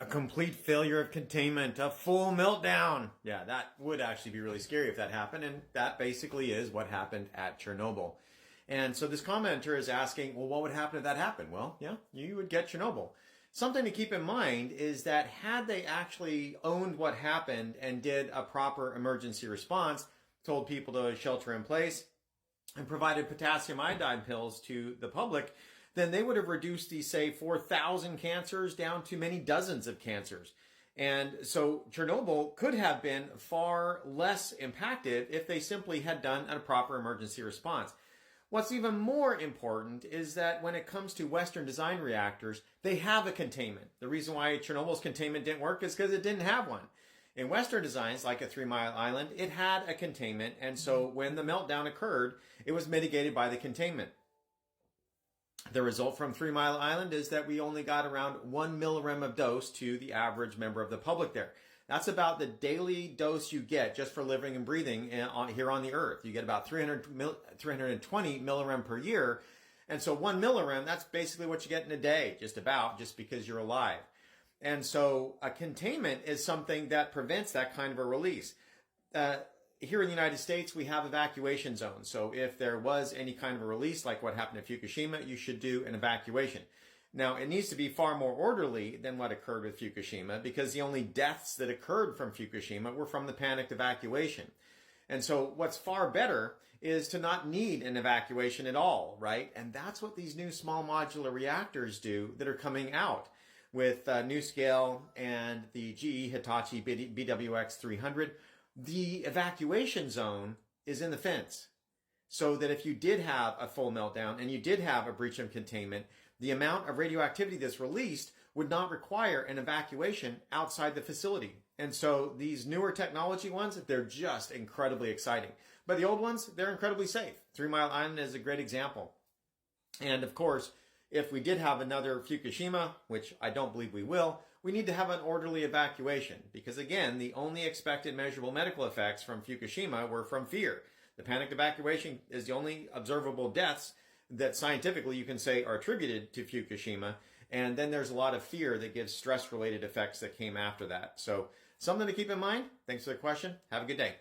complete failure of containment, a full meltdown. Yeah, that would actually be really scary if that happened. And that basically is what happened at Chernobyl. And so this commenter is asking, well, what would happen if that happened? Well, yeah, you would get Chernobyl. Something to keep in mind is that had they actually owned what happened and did a proper emergency response, told people to shelter in place, and provided potassium iodine pills to the public, then they would have reduced these, say, 4,000 cancers down to many dozens of cancers. And so Chernobyl could have been far less impacted if they simply had done a proper emergency response. What's even more important is that when it comes to Western design reactors, they have a containment. The reason why Chernobyl's containment didn't work is because it didn't have one. In Western designs, like a 3 Mile Island, it had a containment, and so when the meltdown occurred, it was mitigated by the containment. The result from 3 Mile Island is that we only got around 1 millirem of dose to the average member of the public there. That's about the daily dose you get just for living and breathing here on the Earth. You get about 320 millirem per year. And so 1 millirem, that's basically what you get in a day, just because you're alive. And so a containment is something that prevents that kind of a release. Here in the United States, we have evacuation zones. So if there was any kind of a release, like what happened at Fukushima, you should do an evacuation. Now, it needs to be far more orderly than what occurred with Fukushima, because the only deaths that occurred from Fukushima were from the panicked evacuation. And so what's far better is to not need an evacuation at all, right? And that's what these new small modular reactors do that are coming out with NuScale and the GE Hitachi BWX-300. The evacuation zone is in the fence, so that if you did have a full meltdown and you did have a breach of containment, the amount of radioactivity that's released would not require an evacuation outside the facility. And so these newer technology ones, they're just incredibly exciting. But the old ones, they're incredibly safe. 3 Mile Island is a great example. And of course, if we did have another Fukushima, which I don't believe we will, we need to have an orderly evacuation. Because again, the only expected measurable medical effects from Fukushima were from fear. The panicked evacuation is the only observable deaths that scientifically you can say are attributed to Fukushima. And then there's a lot of fear that gives stress-related effects that came after that. So something to keep in mind. Thanks for the question. Have a good day.